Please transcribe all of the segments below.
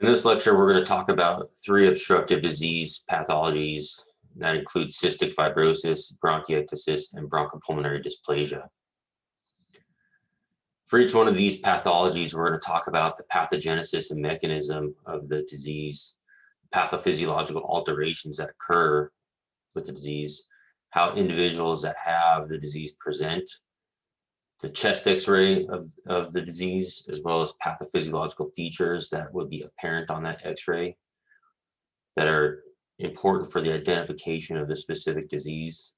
In this lecture, we're going to talk about 3 obstructive disease pathologies that include cystic fibrosis, bronchiectasis, and bronchopulmonary dysplasia. For each one of these pathologies, we're going to talk about the pathogenesis and mechanism of the disease, pathophysiological alterations that occur with the disease, how individuals that have the disease present, the chest x-ray of the disease, as well as pathophysiological features that would be apparent on that x-ray that are important for the identification of the specific disease.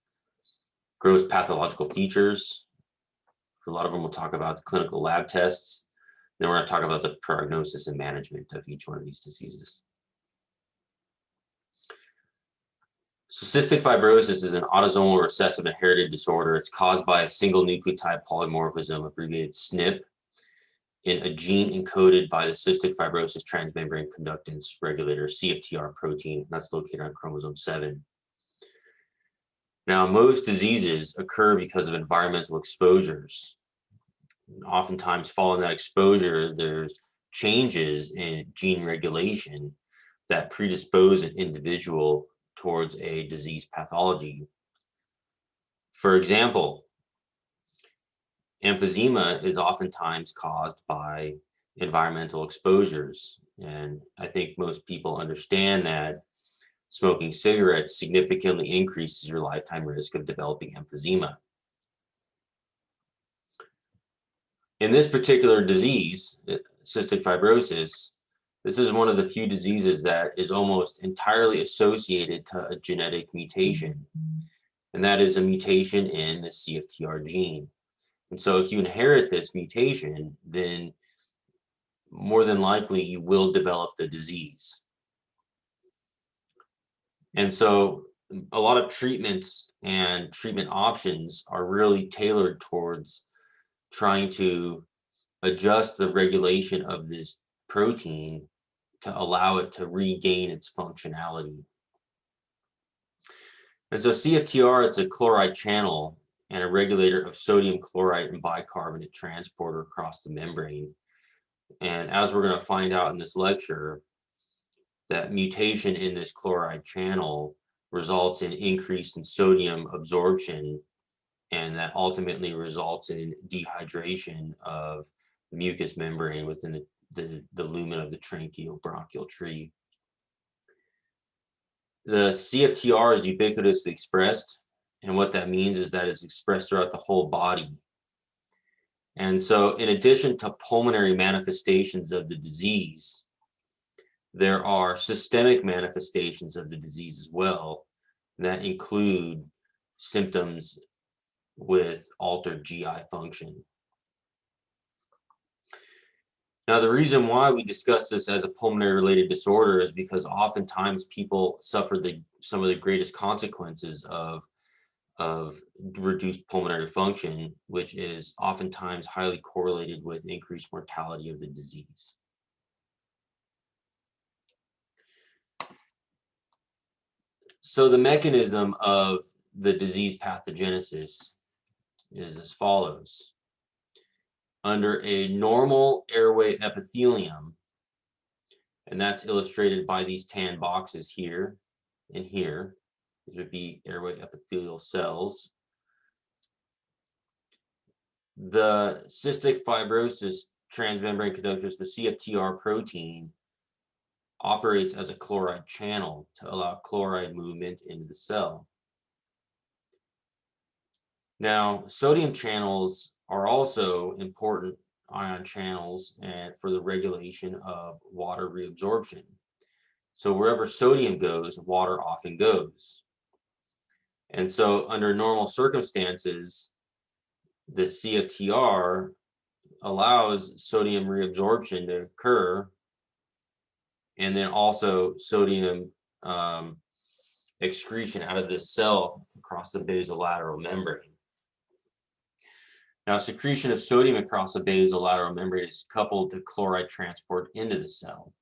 Gross pathological features. For a lot of them, we'll talk about the clinical lab tests. Then we're going to talk about the prognosis and management of each one of these diseases. So cystic fibrosis is an autosomal recessive inherited disorder. It's caused by a single nucleotide polymorphism, abbreviated SNP, in a gene encoded by the cystic fibrosis transmembrane conductance regulator, CFTR protein. That's located on chromosome 7. Now, most diseases occur because of environmental exposures. Oftentimes, following that exposure, there's changes in gene regulation that predispose an individual towards a disease pathology. For example, emphysema is oftentimes caused by environmental exposures. And I think most people understand that smoking cigarettes significantly increases your lifetime risk of developing emphysema. In this particular disease, cystic fibrosis, this is one of the few diseases that is almost entirely associated to a genetic mutation, and that is a mutation in the CFTR gene. And so if you inherit this mutation, then more than likely you will develop the disease. And so a lot of treatments and treatment options are really tailored towards trying to adjust the regulation of this protein to allow it to regain its functionality. And so CFTR, it's a chloride channel and a regulator of sodium chloride and bicarbonate transporter across the membrane. And as we're going to find out in this lecture, that mutation in this chloride channel results in increase in sodium absorption, and that ultimately results in dehydration of the mucous membrane within the lumen of the tracheobronchial tree. The CFTR is ubiquitously expressed, and what that means is that it's expressed throughout the whole body. And so in addition to pulmonary manifestations of the disease, there are systemic manifestations of the disease as well that include symptoms with altered GI function. Now, the reason why we discuss this as a pulmonary-related disorder is because oftentimes people suffer some of the greatest consequences of reduced pulmonary function, which is oftentimes highly correlated with increased mortality of the disease. So the mechanism of the disease pathogenesis is as follows. Under a normal airway epithelium, and that's illustrated by these tan boxes here and here, these would be airway epithelial cells. The cystic fibrosis transmembrane conductors, the CFTR protein, operates as a chloride channel to allow chloride movement into the cell. Now, sodium channels are also important ion channels and for the regulation of water reabsorption. So wherever sodium goes, water often goes. And so under normal circumstances, the CFTR allows sodium reabsorption to occur, and then also sodium excretion out of the cell across the basolateral membrane. Now, secretion of sodium across the basolateral membrane is coupled to chloride transport into the cell.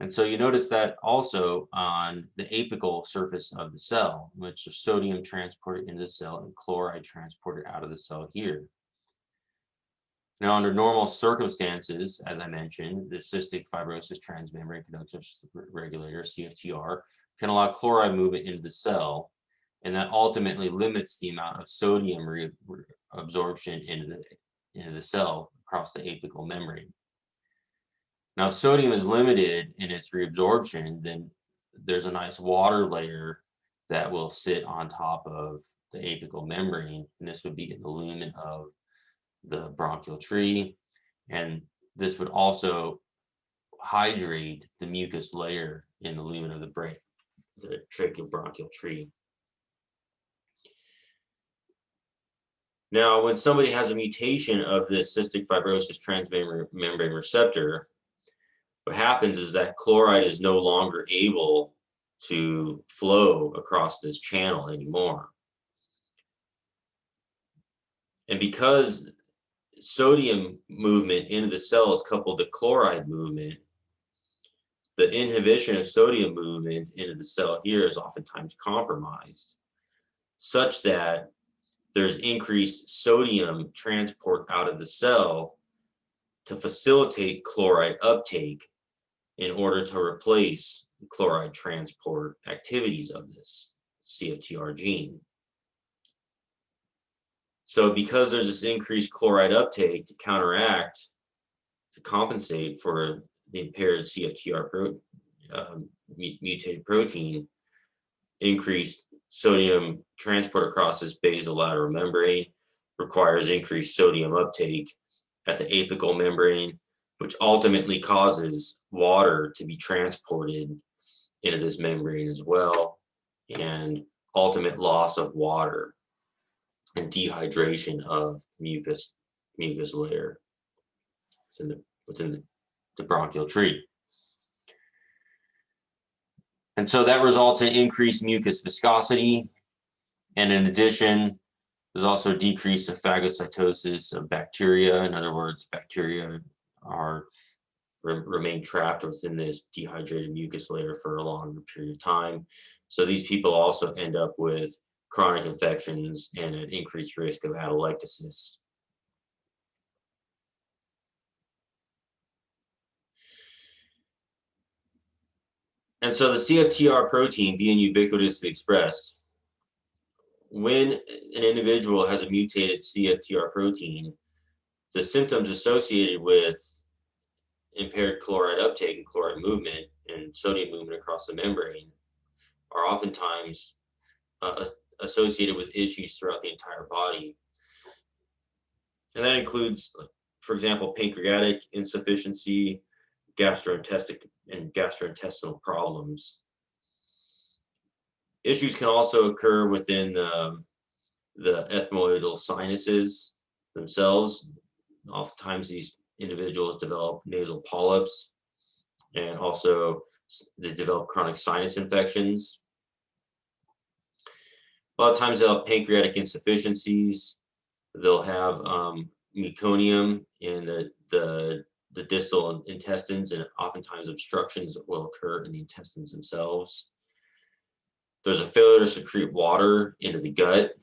And so you notice that also on the apical surface of the cell, which is sodium transported into the cell and chloride transported out of the cell here. Now, under normal circumstances, as I mentioned, the cystic fibrosis transmembrane conductive regulator, CFTR, can allow chloride movement into the cell, and that ultimately limits the amount of sodium absorption into the cell across the apical membrane. Now, if sodium is limited in its reabsorption, then there's a nice water layer that will sit on top of the apical membrane, and this would be in the lumen of the bronchial tree, and this would also hydrate the mucus layer in the lumen of the tracheobronchial tree. Now, when somebody has a mutation of this cystic fibrosis transmembrane receptor, what happens is that chloride is no longer able to flow across this channel anymore. And because sodium movement into the cell is coupled to chloride movement, the inhibition of sodium movement into the cell here is oftentimes compromised, such that there's increased sodium transport out of the cell to facilitate chloride uptake in order to replace the chloride transport activities of this CFTR gene. So because there's this increased chloride uptake to compensate for the impaired CFTR mutated protein, increased sodium transport across this basolateral membrane requires increased sodium uptake at the apical membrane, which ultimately causes water to be transported into this membrane as well, and ultimate loss of water and dehydration of mucus layer within the bronchial tree. And so that results in increased mucus viscosity. And in addition, there's also a decrease of phagocytosis of bacteria. In other words, bacteria remain trapped within this dehydrated mucus layer for a longer period of time. So these people also end up with chronic infections and an increased risk of atelectasis. And so the CFTR protein being ubiquitously expressed, when an individual has a mutated CFTR protein, the symptoms associated with impaired chloride uptake and chloride movement and sodium movement across the membrane are oftentimes associated with issues throughout the entire body. And that includes, for example, pancreatic insufficiency, gastrointestinal problems. Issues can also occur within the ethmoidal sinuses themselves. Oftentimes these individuals develop nasal polyps, and also they develop chronic sinus infections. A lot of times they'll have pancreatic insufficiencies. They'll have meconium in the distal intestines, and oftentimes obstructions will occur in the intestines themselves. There's a failure to secrete water into the gut,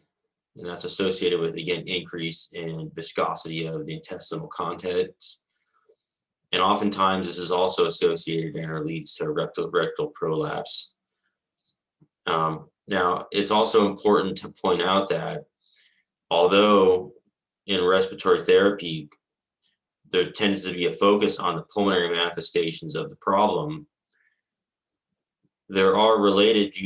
and that's associated with, again, increase in viscosity of the intestinal contents. And oftentimes this is also associated and leads to rectal prolapse. Now, it's also important to point out that although in respiratory therapy, there tends to be a focus on the pulmonary manifestations of the problem, there are related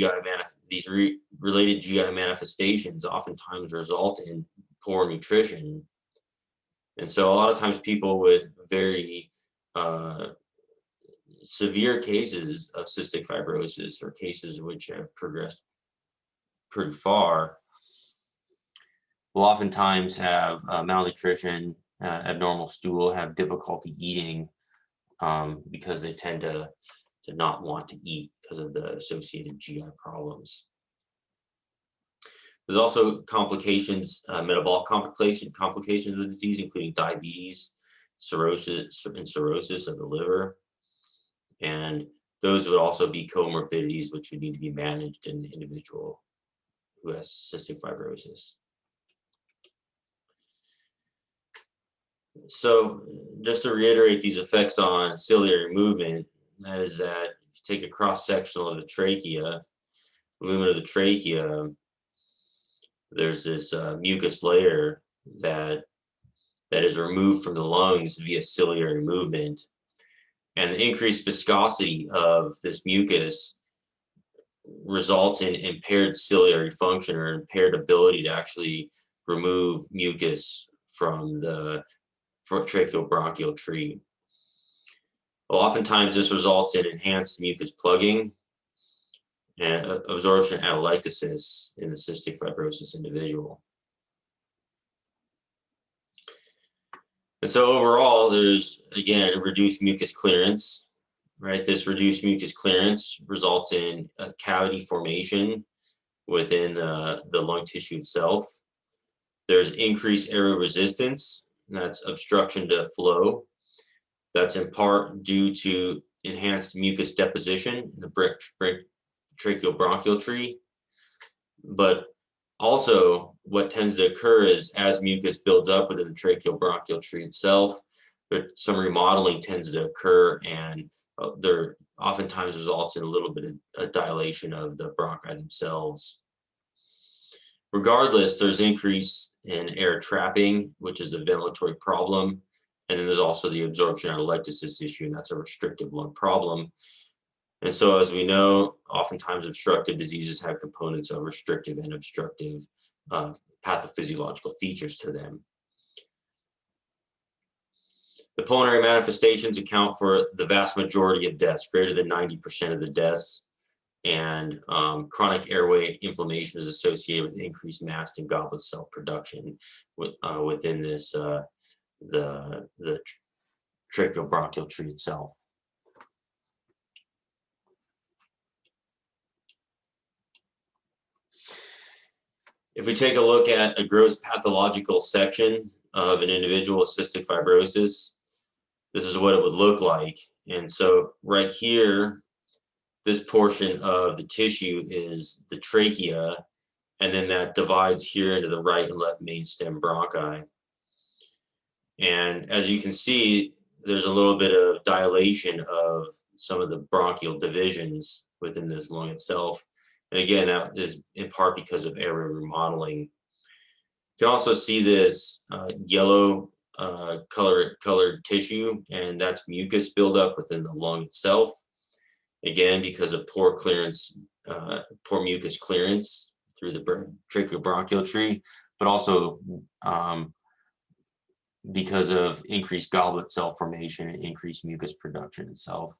related GI manifestations oftentimes result in poor nutrition. And so a lot of times people with very severe cases of cystic fibrosis, or cases which have progressed pretty far, will oftentimes have malnutrition, abnormal stool, have difficulty eating because they tend to not want to eat because of the associated GI problems. There's also complications, metabolic complications of the disease, including diabetes, cirrhosis of the liver. And those would also be comorbidities which would need to be managed in an individual who has cystic fibrosis. So just to reiterate these effects on ciliary movement, that is that if you take a cross-sectional of the trachea, movement of the trachea, there's this mucus layer that is removed from the lungs via ciliary movement. And the increased viscosity of this mucus results in impaired ciliary function or impaired ability to actually remove mucus from the tracheobronchial tree. Well, oftentimes this results in enhanced mucus plugging and absorption atelectasis in the cystic fibrosis individual. And so overall, there's, again, reduced mucus clearance, right? This reduced mucus clearance results in a cavity formation within the lung tissue itself. There's increased airway resistance, and that's obstruction to flow. That's in part due to enhanced mucus deposition in the tracheobronchial tree. But also, what tends to occur is as mucus builds up within the tracheobronchial tree itself, some remodeling tends to occur, and there oftentimes results in a little bit of a dilation of the bronchi themselves. Regardless, there's increase in air trapping, which is a ventilatory problem. And then there's also the absorption atelectasis issue, and that's a restrictive lung problem. And so, as we know, oftentimes obstructive diseases have components of restrictive and obstructive pathophysiological features to them. The pulmonary manifestations account for the vast majority of deaths, greater than 90% of the deaths. And chronic airway inflammation is associated with increased mast and goblet cell production within this the tracheobronchial tree itself. If we take a look at a gross pathological section of an individual with cystic fibrosis, this is what it would look like. And so right here, this portion of the tissue is the trachea, and then that divides here into the right and left main stem bronchi. And as you can see, there's a little bit of dilation of some of the bronchial divisions within this lung itself. And again, that is in part because of airway remodeling. You can also see this yellow colored tissue, and that's mucus buildup within the lung itself. Again, because of poor clearance, poor mucus clearance through the tracheobronchial tree, but also because of increased goblet cell formation and increased mucus production itself.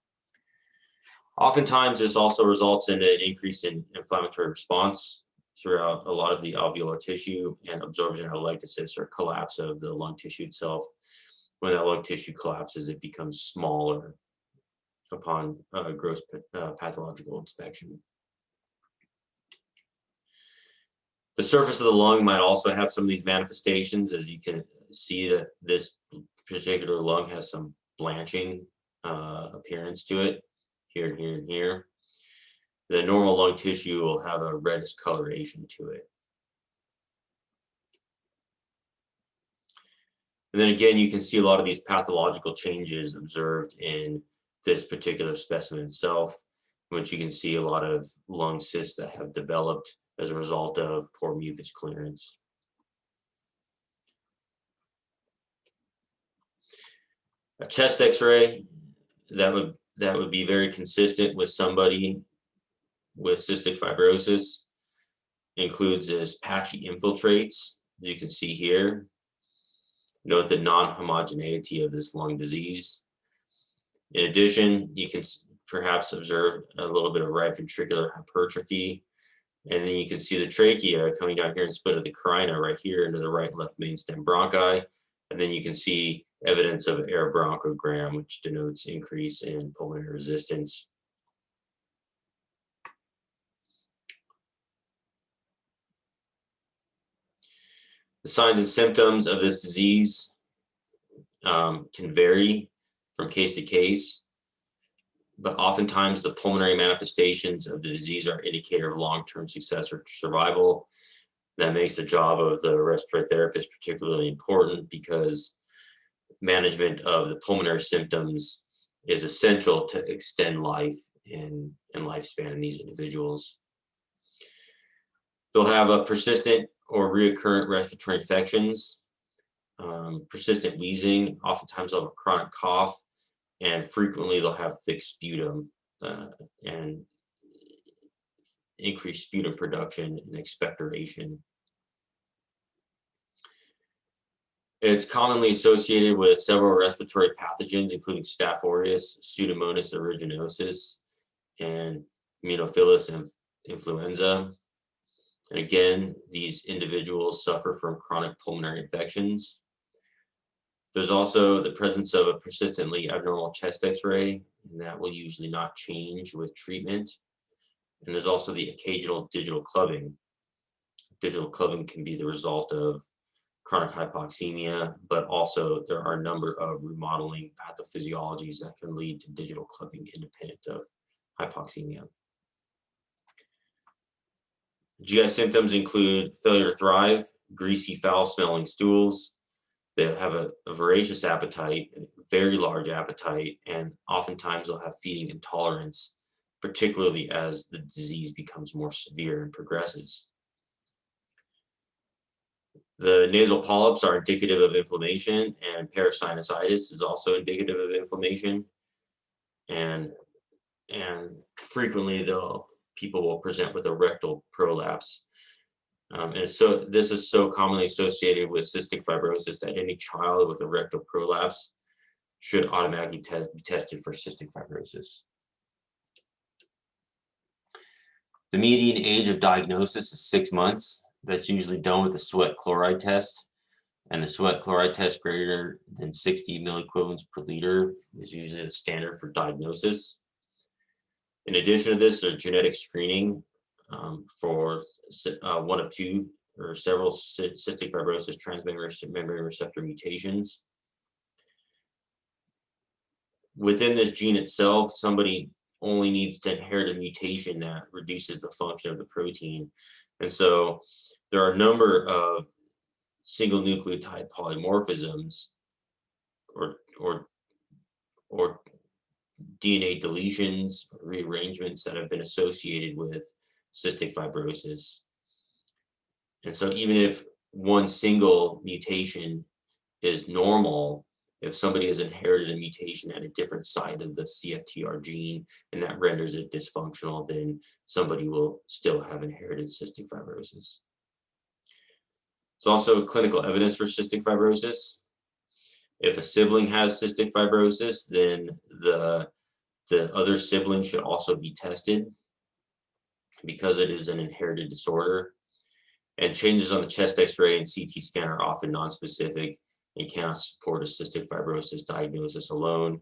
Oftentimes, this also results in an increase in inflammatory response throughout a lot of the alveolar tissue and absorption atelectasis, or collapse of the lung tissue itself. When that lung tissue collapses, it becomes smaller upon gross pathological inspection. The surface of the lung might also have some of these manifestations, as you can see that this particular lung has some blanching appearance to it, here and here and here. The normal lung tissue will have a reddish coloration to it. And then again, you can see a lot of these pathological changes observed in this particular specimen itself, which you can see a lot of lung cysts that have developed as a result of poor mucus clearance. A chest X-ray that would be very consistent with somebody with cystic fibrosis includes this patchy infiltrates, as you can see here. Note the non-homogeneity of this lung disease. In addition, you can perhaps observe a little bit of right ventricular hypertrophy, and then you can see the trachea coming down here and split of the carina right here into the right and left main stem bronchi, and then you can see evidence of air bronchogram, which denotes increase in pulmonary resistance. The signs and symptoms of this disease can vary from case to case, but oftentimes the pulmonary manifestations of the disease are indicator of long-term success or survival. That makes the job of the respiratory therapist particularly important, because management of the pulmonary symptoms is essential to extend life and lifespan in these individuals. They'll have a persistent or recurrent respiratory infections, persistent wheezing, oftentimes they'll have a chronic cough, and frequently they'll have thick sputum and increased sputum production and expectoration. It's commonly associated with several respiratory pathogens, including Staph aureus, Pseudomonas aeruginosus, and Immunophilus influenza. And again, these individuals suffer from chronic pulmonary infections. There's also the presence of a persistently abnormal chest X-ray, and that will usually not change with treatment. And there's also the occasional digital clubbing. Digital clubbing can be the result of chronic hypoxemia, but also there are a number of remodeling pathophysiologies that can lead to digital clubbing independent of hypoxemia. GI symptoms include failure to thrive, greasy, foul-smelling stools. They have a voracious appetite, a very large appetite, and oftentimes they'll have feeding intolerance, particularly as the disease becomes more severe and progresses. The nasal polyps are indicative of inflammation, and parasinusitis is also indicative of inflammation. And frequently, people will present with a rectal prolapse. And so this is so commonly associated with cystic fibrosis that any child with a rectal prolapse should automatically be tested for cystic fibrosis. The median age of diagnosis is 6 months. That's usually done with a sweat chloride test, and the sweat chloride test greater than 60 milliequivalents per liter is usually the standard for diagnosis. In addition to this, there's genetic screening for one of two or several cystic fibrosis transmembrane receptor mutations. Within this gene itself, somebody only needs to inherit a mutation that reduces the function of the protein. And so there are a number of single nucleotide polymorphisms or DNA deletions, rearrangements that have been associated with cystic fibrosis. And so even if one single mutation is normal, if somebody has inherited a mutation at a different site of the CFTR gene and that renders it dysfunctional, then somebody will still have inherited cystic fibrosis. There's also clinical evidence for cystic fibrosis. If a sibling has cystic fibrosis, then the other sibling should also be tested because it is an inherited disorder. And changes on the chest X-ray and CT scan are often nonspecific and cannot support a cystic fibrosis diagnosis alone.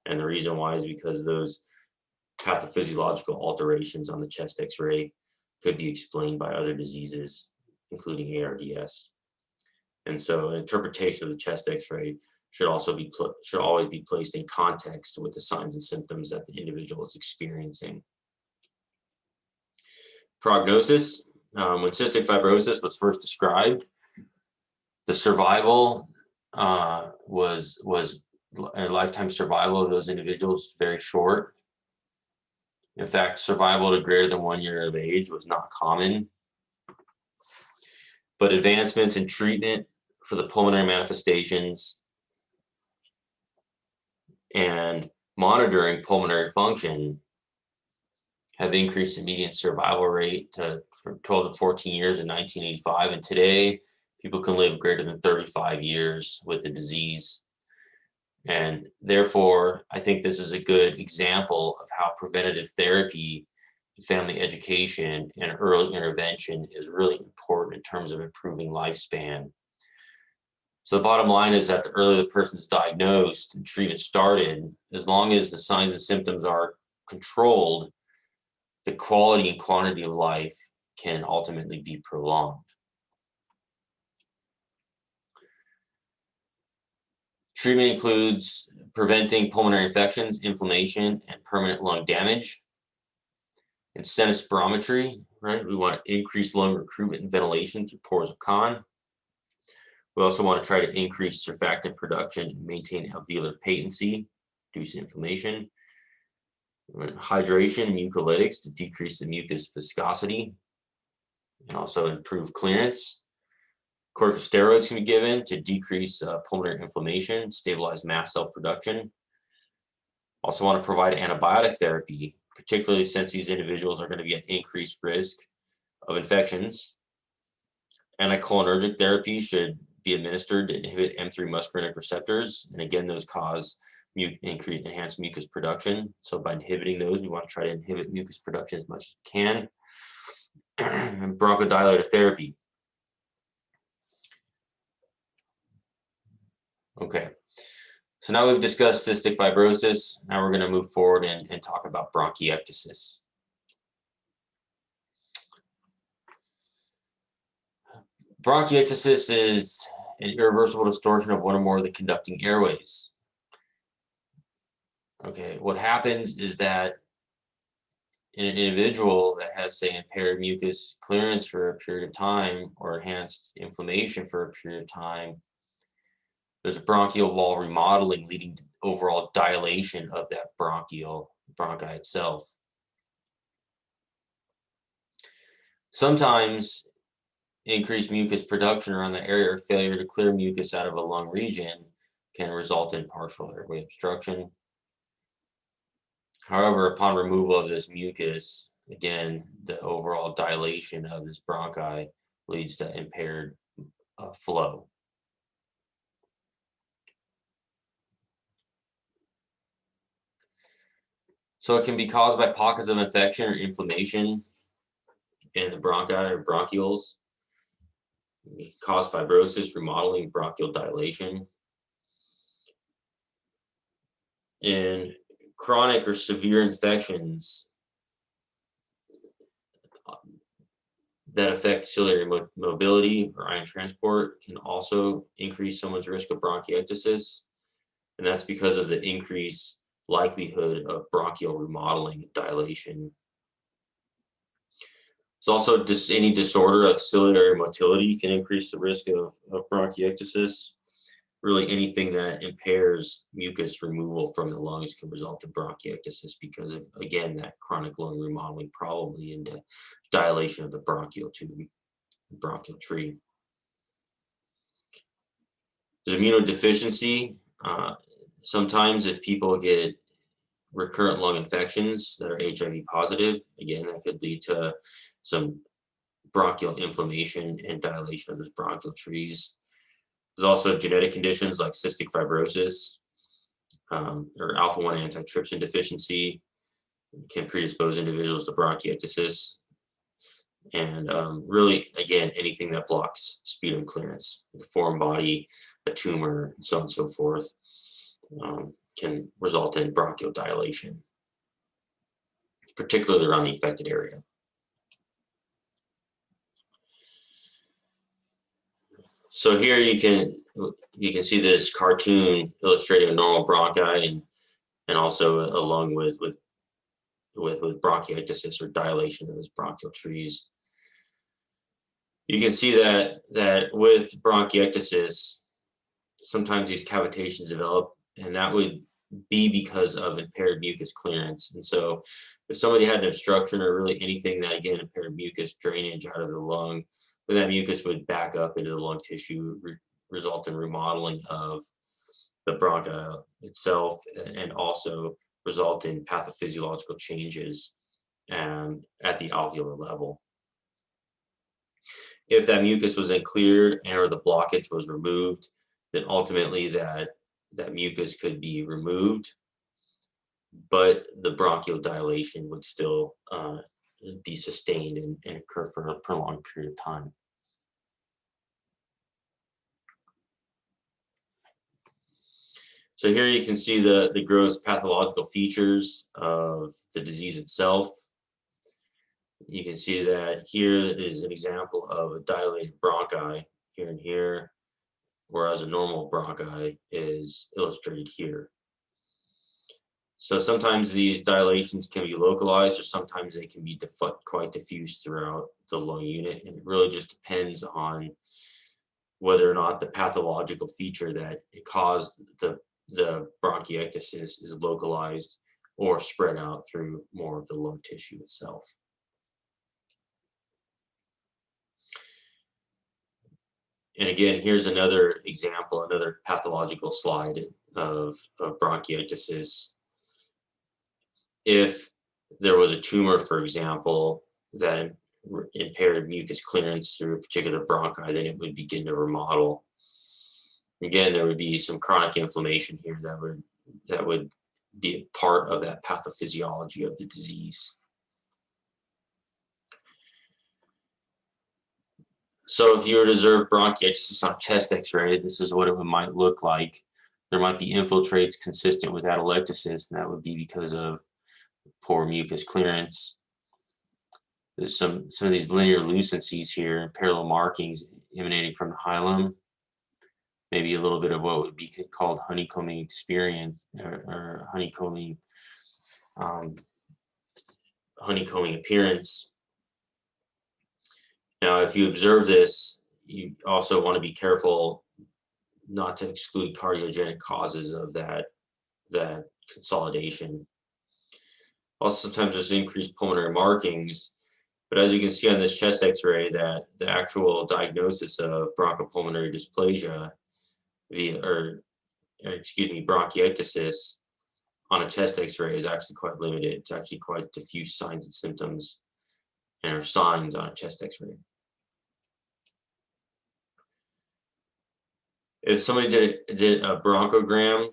And the reason why is because those pathophysiological alterations on the chest X-ray could be explained by other diseases, including ARDS. And so an interpretation of the chest X-ray should always be placed in context with the signs and symptoms that the individual is experiencing. Prognosis. When cystic fibrosis was first described, the survival was a lifetime survival of those individuals very short. In fact, survival to greater than 1 year of age was not common. But advancements in treatment for the pulmonary manifestations and monitoring pulmonary function have increased the median survival rate from 12 to 14 years in 1985. And today, people can live greater than 35 years with the disease. And therefore, I think this is a good example of how preventative therapy, family education, and early intervention is really important in terms of improving lifespan. So the bottom line is that the earlier the person's diagnosed and treatment started, as long as the signs and symptoms are controlled, the quality and quantity of life can ultimately be prolonged. Treatment includes preventing pulmonary infections, inflammation, and permanent lung damage. Incentive spirometry, right? We want to increase lung recruitment and ventilation through pores of Kahn. We also want to try to increase surfactant production and maintain alveolar patency, reduce inflammation. Hydration and mucolytics to decrease the mucus viscosity and also improve clearance. Corticosteroids can be given to decrease pulmonary inflammation, stabilize mast cell production. Also want to provide antibiotic therapy, particularly since these individuals are going to be at increased risk of infections. Anticholinergic therapy should be administered to inhibit M3 muscarinic receptors. And again, those cause enhanced mucus production. So by inhibiting those, we want to try to inhibit mucus production as much as we can. And bronchodilator therapy. Okay, so now we've discussed cystic fibrosis. Now we're going to move forward and talk about bronchiectasis. Bronchiectasis is an irreversible distortion of one or more of the conducting airways. Okay, what happens is that in an individual that has, say, impaired mucus clearance for a period of time or enhanced inflammation for a period of time, there's a bronchial wall remodeling leading to overall dilation of that bronchi itself. Sometimes increased mucus production around the area or failure to clear mucus out of a lung region can result in partial airway obstruction. However, upon removal of this mucus, again, the overall dilation of this bronchi leads to impaired flow. So it can be caused by pockets of infection or inflammation in the bronchi or bronchioles. It can cause fibrosis, remodeling, bronchial dilation. In chronic or severe infections that affect ciliary mobility or ion transport can also increase someone's risk of bronchiectasis. And that's because of the increased likelihood of bronchial remodeling and dilation. It's also any disorder of ciliary motility can increase the risk of bronchiectasis. Really anything that impairs mucus removal from the lungs can result in bronchiectasis because of, again, that chronic lung remodeling probably into dilation of the bronchial tube, bronchial tree. There's immunodeficiency. Sometimes if people get recurrent lung infections that are HIV positive, again, that could lead to some bronchial inflammation and dilation of those bronchial trees. There's also genetic conditions like cystic fibrosis or alpha-1 antitrypsin deficiency can predispose individuals to bronchiectasis. And really, again, anything that blocks sputum clearance, a foreign body, a tumor, and so on and so forth, can result in bronchial dilation, particularly around the affected area. So here you can see this cartoon illustrating a normal bronchi and also a lung with bronchiectasis or dilation of those bronchial trees. You can see that with bronchiectasis, sometimes these cavitations develop, and that would be because of impaired mucus clearance. And so if somebody had an obstruction or really anything that, again, impaired mucus drainage out of the lung, then that mucus would back up into the lung tissue, result in remodeling of the bronchi itself, and also result in pathophysiological changes at the alveolar level. If that mucus was then cleared and or the blockage was removed, then ultimately that mucus could be removed, but the bronchial dilation would still be sustained and occur for a prolonged period of time. So here you can see the gross pathological features of the disease itself. You can see that here is an example of a dilated bronchi here and here, whereas a normal bronchi is illustrated here. So sometimes these dilations can be localized, or sometimes they can be quite diffuse throughout the lung unit, and it really just depends on whether or not the pathological feature that it caused the bronchiectasis is localized or spread out through more of the lung tissue itself. And again, here's another example, another pathological slide of bronchiectasis. If there was a tumor, for example, that impaired mucus clearance through a particular bronchi, then it would begin to remodel. Again, there would be some chronic inflammation here that would be a part of that pathophysiology of the disease. So if you were to observe bronchiectasis on chest x-ray, this is what it might look like. There might be infiltrates consistent with atelectasis, and that would be because of poor mucus clearance. There's some of these linear lucencies here and parallel markings emanating from the hilum. Maybe a little bit of what would be called honeycombing experience or honeycombing appearance. Now, if you observe this, you also want to be careful not to exclude cardiogenic causes of that consolidation. Also, sometimes there's increased pulmonary markings, but as you can see on this chest x-ray, that the actual diagnosis of bronchopulmonary dysplasia bronchiectasis on a chest x-ray is actually quite limited. It's actually quite diffuse signs and symptoms and are signs on a chest x-ray. If somebody did a bronchogram,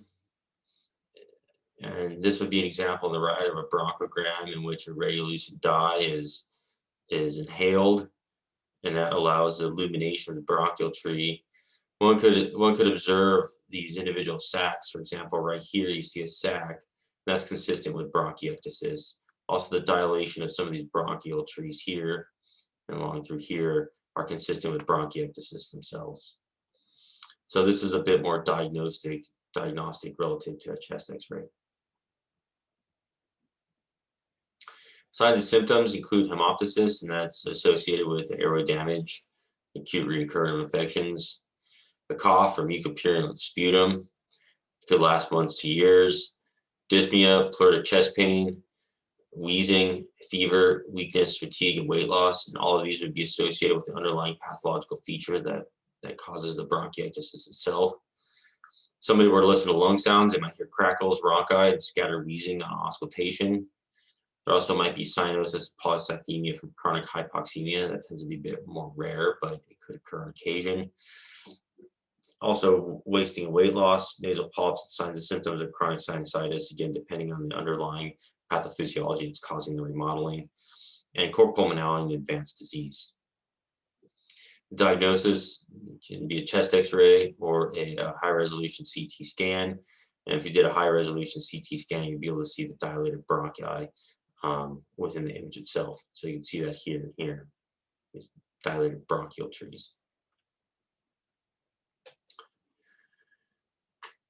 and this would be an example on the right of a bronchogram in which a radiolucent dye is inhaled, and that allows the illumination of the bronchial tree. One could observe these individual sacs. For example, right here you see a sac. That's consistent with bronchiectasis. Also, the dilation of some of these bronchial trees here and along through here are consistent with bronchiectasis themselves. So this is a bit more diagnostic relative to a chest x-ray. Signs and symptoms include hemoptysis, and that's associated with airway damage, acute recurrent infections, a cough or mucopurulent sputum, could last months to years, dyspnea, pleural chest pain, wheezing, fever, weakness, fatigue, and weight loss, and all of these would be associated with the underlying pathological feature that causes the bronchiectasis itself. Somebody were to listen to lung sounds, they might hear crackles, rhonchi, and scattered wheezing on auscultation. There also might be cyanosis, polycythemia from chronic hypoxemia. That tends to be a bit more rare, but it could occur on occasion. Also, wasting and weight loss, nasal polyps, and signs and symptoms of chronic sinusitis, again, depending on the underlying pathophysiology that's causing the remodeling, and core pulmonality and advanced disease. Diagnosis can be a chest x-ray or a high-resolution CT scan. And if you did a high-resolution CT scan, you'd be able to see the dilated bronchi within the image itself. So you can see that here and here, these dilated bronchial trees.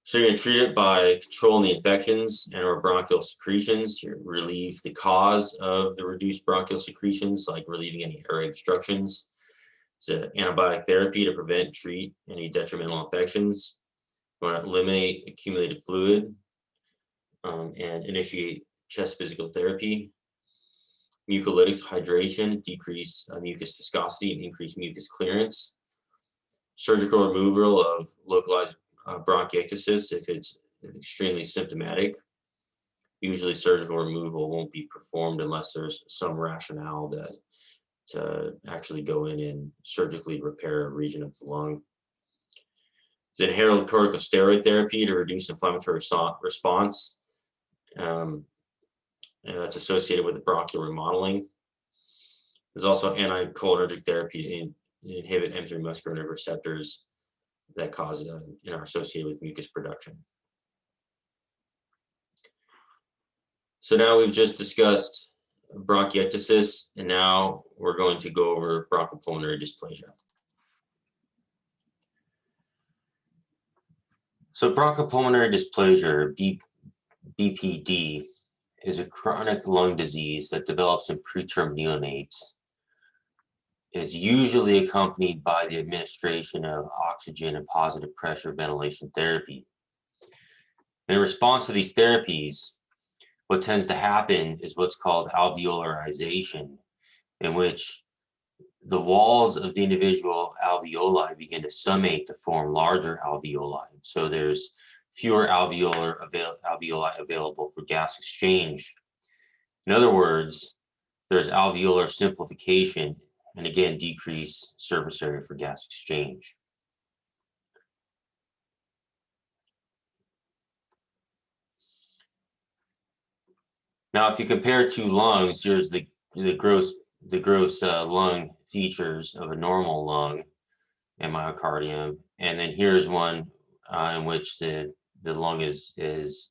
So you're going to treat it by controlling the infections and or bronchial secretions. You relieve the cause of the reduced bronchial secretions, like relieving any airway obstructions. It's an antibiotic therapy to prevent and treat any detrimental infections. You want to eliminate accumulated fluid and initiate chest physical therapy. Mucolytics, hydration, decrease mucus viscosity and increase mucus clearance. Surgical removal of localized bronchiectasis if it's extremely symptomatic. Usually surgical removal won't be performed unless there's some rationale to actually go in and surgically repair a region of the lung. There's inhaled corticosteroid therapy to reduce inflammatory response. And that's associated with the bronchial remodeling. There's also anticholinergic therapy to inhibit M3 muscarinic nerve receptors that cause and are associated with mucus production. So now we've just discussed bronchiectasis, and now we're going to go over bronchopulmonary dysplasia. So bronchopulmonary dysplasia, or BPD, is a chronic lung disease that develops in preterm neonates. It's usually accompanied by the administration of oxygen and positive pressure ventilation therapy. In response to these therapies, what tends to happen is what's called alveolarization, in which the walls of the individual alveoli begin to summate to form larger alveoli. So there's fewer alveoli available for gas exchange. In other words, there's alveolar simplification and again, decrease surface area for gas exchange. Now, if you compare two lungs, here's the gross lung features of a normal lung and myocardium, and then here's one in which the lung has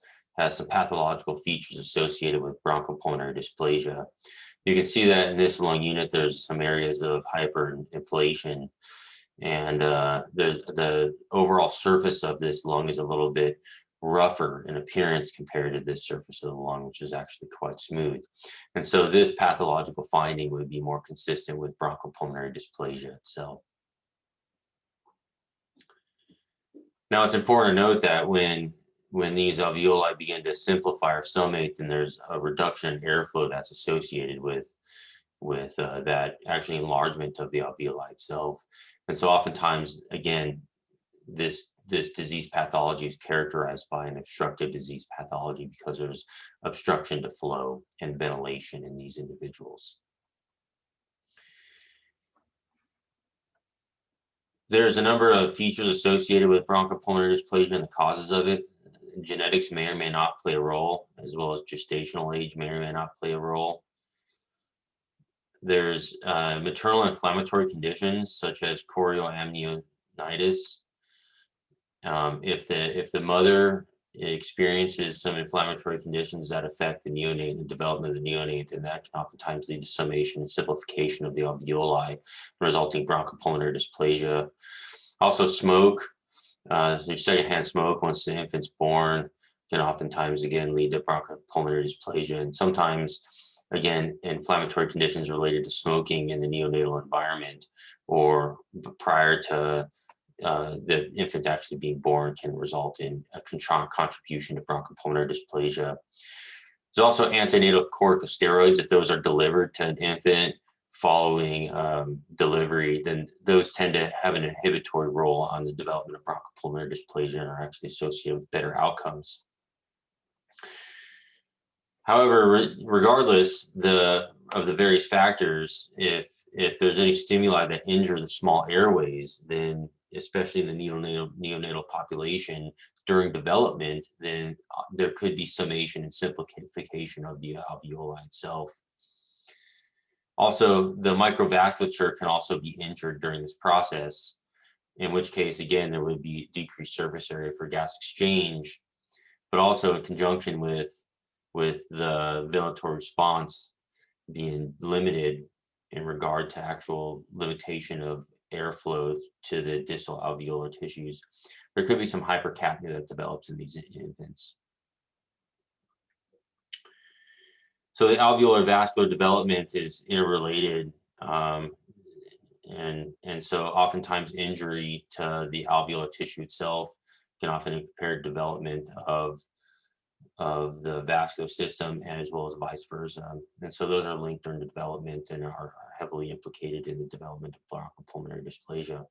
some pathological features associated with bronchopulmonary dysplasia. You can see that in this lung unit, there's some areas of hyperinflation, and there's the overall surface of this lung is a little bit rougher in appearance compared to this surface of the lung, which is actually quite smooth. And so this pathological finding would be more consistent with bronchopulmonary dysplasia itself. Now, it's important to note that when these alveoli begin to simplify or summate, then there's a reduction in airflow that's associated with that actually enlargement of the alveoli itself. And so oftentimes, again, this disease pathology is characterized by an obstructive disease pathology because there's obstruction to flow and ventilation in these individuals. There's a number of features associated with bronchopulmonary dysplasia and the causes of it. Genetics may or may not play a role, as well as gestational age may or may not play a role. There's maternal inflammatory conditions such as chorioamnionitis. If the mother experiences some inflammatory conditions that affect the neonate and the development of the neonate, then that can oftentimes lead to summation and simplification of the alveoli, resulting bronchopulmonary dysplasia. Also, smoke, secondhand smoke once the infant's born, can oftentimes again lead to bronchopulmonary dysplasia, and sometimes again inflammatory conditions related to smoking in the neonatal environment or prior to the infant actually being born can result in a contribution to bronchopulmonary dysplasia. There's also antenatal corticosteroids. If those are delivered to an infant following delivery, then those tend to have an inhibitory role on the development of bronchopulmonary dysplasia and are actually associated with better outcomes. However, regardless of the various factors, if there's any stimuli that injure the small airways, then especially in the neonatal population during development, then there could be summation and simplification of the alveoli itself. Also, the microvasculature can also be injured during this process, in which case, again, there would be decreased surface area for gas exchange, but also in conjunction with the ventilatory response being limited in regard to actual limitation of airflow to the distal alveolar tissues, there could be some hypercapnia that develops in these infants. So the alveolar vascular development is interrelated, and so oftentimes injury to the alveolar tissue itself can often impair development of the vascular system, and as well as vice versa. And so those are linked during the development and are heavily implicated in the development of bronchopulmonary dysplasia.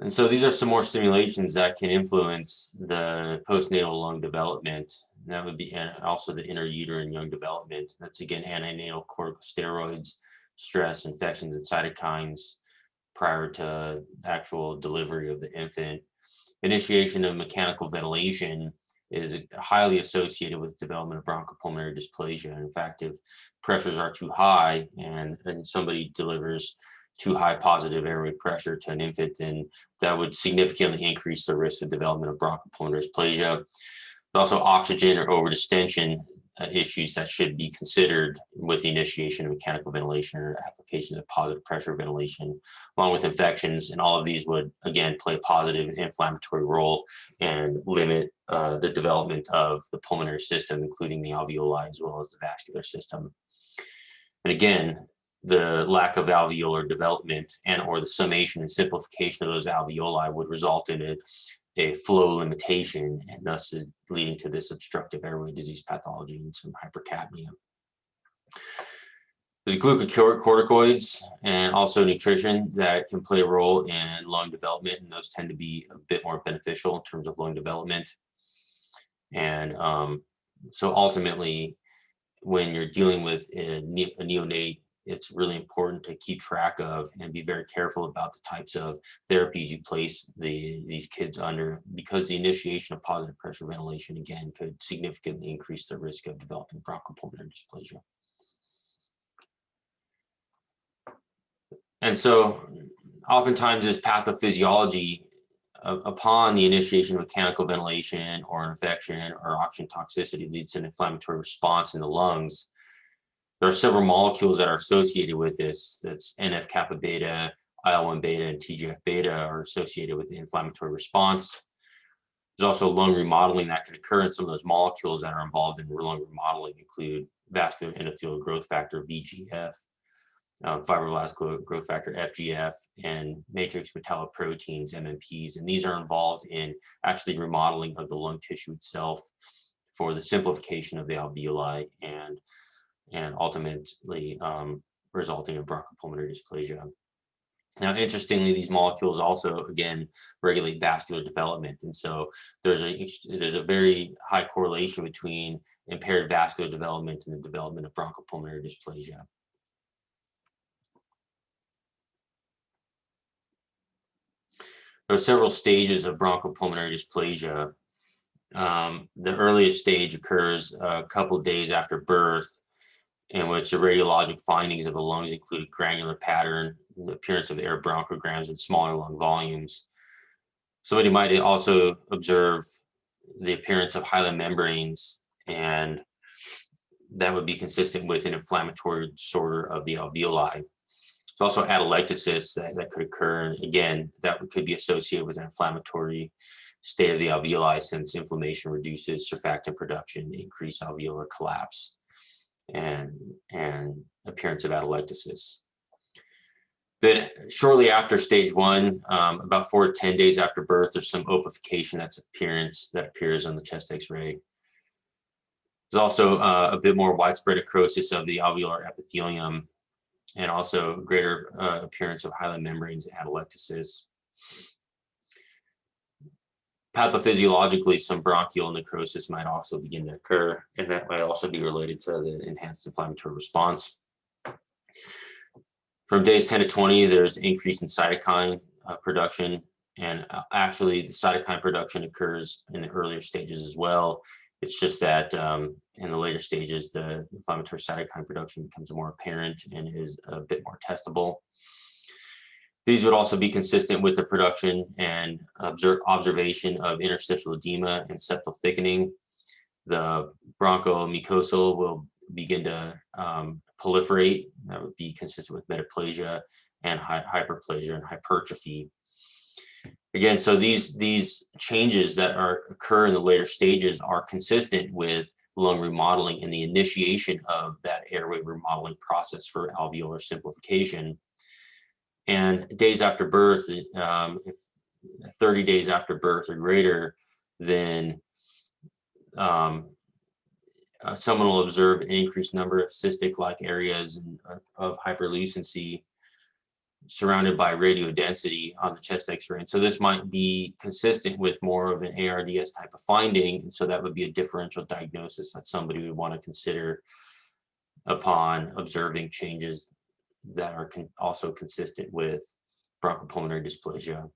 And so these are some more stimulations that can influence the postnatal lung development. And that would be also the interuterine young development. That's again antenatal corticosteroids, stress, infections, and cytokines prior to actual delivery of the infant. Initiation of mechanical ventilation is highly associated with development of bronchopulmonary dysplasia. In fact, if pressures are too high and somebody delivers too high positive airway pressure to an infant, then that would significantly increase the risk of development of bronchopulmonary dysplasia. Also, oxygen or overdistension issues that should be considered with the initiation of mechanical ventilation or application of positive pressure ventilation, along with infections. And all of these would, again, play a positive inflammatory role and limit the development of the pulmonary system, including the alveoli as well as the vascular system. And again, the lack of alveolar development and or the summation and simplification of those alveoli would result in a flow limitation, and thus leading to this obstructive airway disease pathology and some hypercapnia. There's glucocorticoids and also nutrition that can play a role in lung development, and those tend to be a bit more beneficial in terms of lung development. And so ultimately, when you're dealing with a neonate, it's really important to keep track of and be very careful about the types of therapies you place these kids under, because the initiation of positive pressure ventilation, again, could significantly increase the risk of developing bronchopulmonary dysplasia. And so oftentimes this pathophysiology, upon the initiation of mechanical ventilation or infection or oxygen toxicity, leads to an inflammatory response in the lungs. There are several molecules that are associated with this. That's NF-kappa beta, IL-1 beta, and TGF-beta are associated with the inflammatory response. There's also lung remodeling that can occur, and some of those molecules that are involved in lung remodeling include vascular endothelial growth factor, VGF, fibroblast growth factor, FGF, and matrix metalloproteins, MMPs. And these are involved in actually remodeling of the lung tissue itself for the simplification of the alveoli and ultimately resulting in bronchopulmonary dysplasia. Now, interestingly, these molecules also, again, regulate vascular development. And so there's a very high correlation between impaired vascular development and the development of bronchopulmonary dysplasia. There are several stages of bronchopulmonary dysplasia. The earliest stage occurs a couple of days after birth, in which the radiologic findings of the lungs include a granular pattern, the appearance of air bronchograms, and smaller lung volumes. Somebody might also observe the appearance of hyaline membranes, and that would be consistent with an inflammatory disorder of the alveoli. There's also atelectasis that could occur, and again, that could be associated with an inflammatory state of the alveoli, since inflammation reduces surfactant production, increased alveolar collapse, and appearance of atelectasis. Then shortly after stage 1, about 4 to 10 days after birth, there's some opacification that appears on the chest X-ray. There's also a bit more widespread necrosis of the alveolar epithelium, and also greater appearance of hyaline membranes and atelectasis. Pathophysiologically, some bronchial necrosis might also begin to occur, and that might also be related to the enhanced inflammatory response. From days 10 to 20, there's increase in cytokine production, and actually the cytokine production occurs in the earlier stages as well. It's just that in the later stages, the inflammatory cytokine production becomes more apparent and is a bit more testable. These would also be consistent with the production and observation of interstitial edema and septal thickening. The bronchomucosal will begin to proliferate. That would be consistent with metaplasia and hyperplasia and hypertrophy. Again, so these changes that occur in the later stages are consistent with lung remodeling and the initiation of that airway remodeling process for alveolar simplification. And days after birth, if 30 days after birth or greater, then someone will observe an increased number of cystic-like areas of hyperlucency surrounded by radiodensity on the chest X-ray. And so this might be consistent with more of an ARDS type of finding. And so that would be a differential diagnosis that somebody would want to consider upon observing changes that are also consistent with bronchopulmonary dysplasia.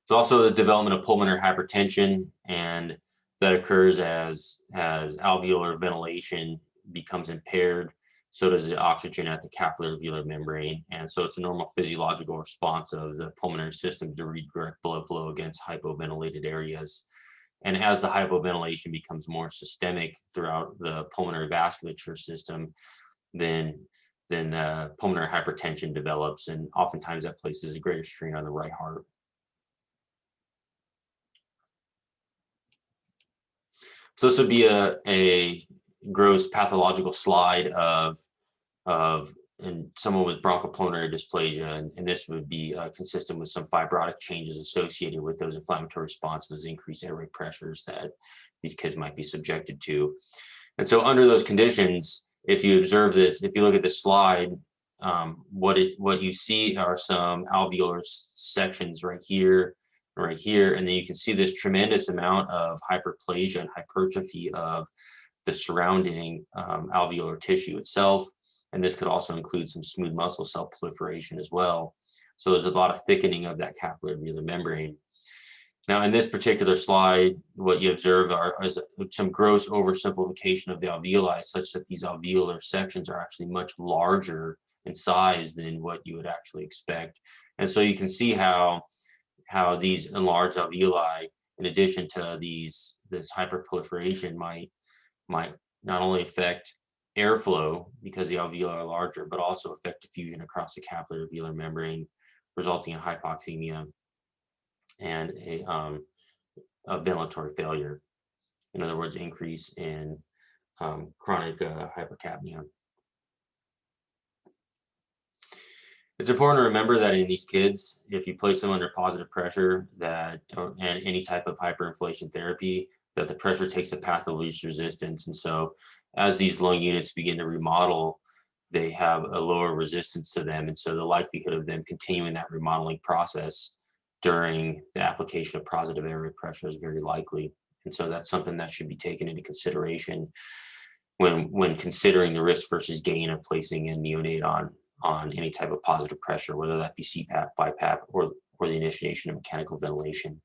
There's also the development of pulmonary hypertension, and that occurs as alveolar ventilation becomes impaired. So does the oxygen at the capillary alveolar membrane. And so it's a normal physiological response of the pulmonary system to redirect blood flow against hypoventilated areas. And as the hypoventilation becomes more systemic throughout the pulmonary vasculature system, then pulmonary hypertension develops, and oftentimes that places a greater strain on the right heart. So this would be a gross pathological slide of and someone with bronchopulmonary dysplasia, and this would be consistent with some fibrotic changes associated with those inflammatory responses, those increased airway pressures that these kids might be subjected to. And so under those conditions, if you observe this, if you look at this slide, what you see are some alveolar sections right here, and then you can see this tremendous amount of hyperplasia and hypertrophy of the surrounding alveolar tissue itself. And this could also include some smooth muscle cell proliferation as well. So there's a lot of thickening of that capillary membrane. Now, in this particular slide, what you observe is some gross oversimplification of the alveoli, such that these alveolar sections are actually much larger in size than what you would actually expect. And so you can see how these enlarged alveoli, in addition to this hyperproliferation, might not only affect airflow because the alveoli are larger, but also affect diffusion across the capillary alveolar membrane, resulting in hypoxemia and a ventilatory failure. In other words, increase in chronic hypercapnia. It's important to remember that in these kids, if you place them under positive pressure and any type of hyperinflation therapy, that the pressure takes the path of least resistance. And so as these lung units begin to remodel, they have a lower resistance to them. And so the likelihood of them continuing that remodeling process during the application of positive airway pressure is very likely. And so that's something that should be taken into consideration when considering the risk versus gain of placing a neonate on any type of positive pressure, whether that be CPAP, BiPAP, or the initiation of mechanical ventilation.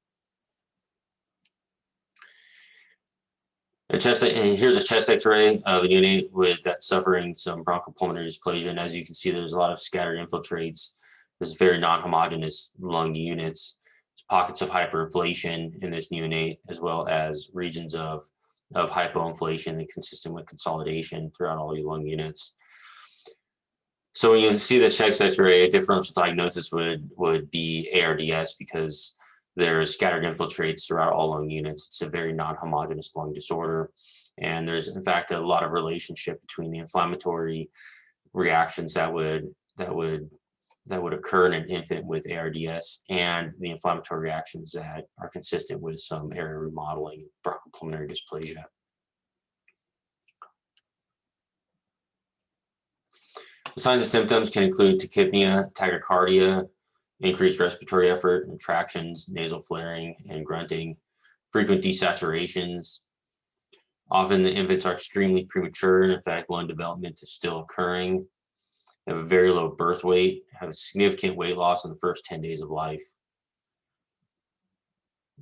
Here's a chest X-ray of a neonate that's suffering some bronchopulmonary dysplasia, and as you can see, there's a lot of scattered infiltrates. There's very non-homogeneous lung units. There's pockets of hyperinflation in this neonate, as well as regions of hypoinflation and consistent with consolidation throughout all your lung units. So when you see this chest X-ray, a differential diagnosis would be ARDS, because there's scattered infiltrates throughout all lung units. It's a very non-homogeneous lung disorder. And there's, in fact, a lot of relationship between the inflammatory reactions that would occur in an infant with ARDS and the inflammatory reactions that are consistent with some area remodeling, bronchopulmonary dysplasia. The signs and symptoms can include tachypnea, tachycardia, increased respiratory effort, contractions, nasal flaring, and grunting, frequent desaturations. Often the infants are extremely premature, and in fact, lung development is still occurring. They have a very low birth weight, have a significant weight loss in the first 10 days of life.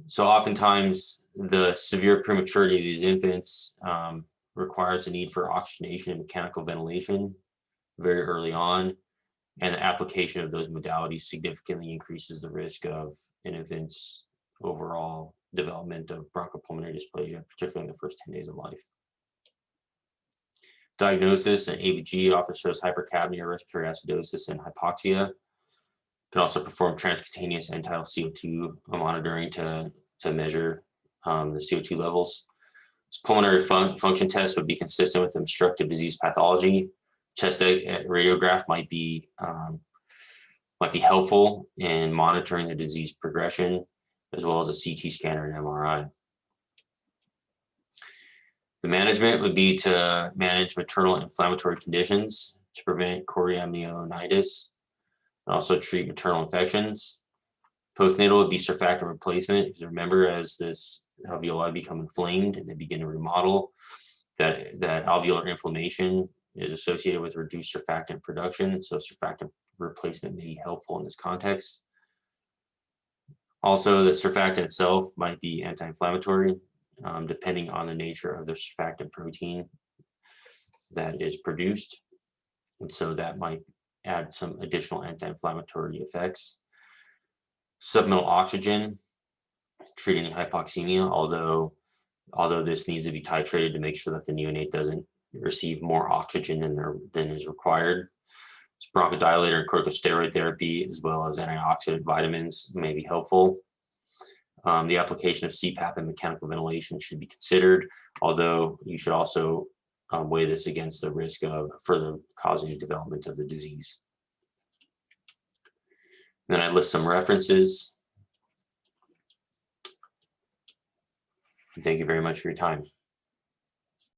So oftentimes, the severe prematurity of these infants requires the need for oxygenation and mechanical ventilation very early on. And the application of those modalities significantly increases the risk of an infant's overall development of bronchopulmonary dysplasia, particularly in the first 10 days of life. Diagnosis and ABG often shows hypercapnia, respiratory acidosis, and hypoxia. Can also perform transcutaneous end-tidal CO2 monitoring to measure the CO2 levels. So pulmonary function tests would be consistent with obstructive disease pathology. Chest radiograph might be helpful in monitoring the disease progression, as well as a CT scanner and MRI. The management would be to manage maternal inflammatory conditions to prevent chorioamnionitis, and also treat maternal infections. Postnatal would be surfactant replacement, because remember, as this alveoli become inflamed and they begin to remodel, that alveolar inflammation is associated with reduced surfactant production, so surfactant replacement may be helpful in this context. Also, the surfactant itself might be anti-inflammatory, depending on the nature of the surfactant protein that is produced, and so that might add some additional anti-inflammatory effects. Supplemental oxygen treat any hypoxemia, although this needs to be titrated to make sure that the neonate doesn't receive more oxygen than is required. Bronchodilator and corticosteroid therapy, as well as antioxidant vitamins, may be helpful. The application of CPAP and mechanical ventilation should be considered, although you should also weigh this against the risk of further causing development of the disease. Then I list some references. Thank you very much for your time.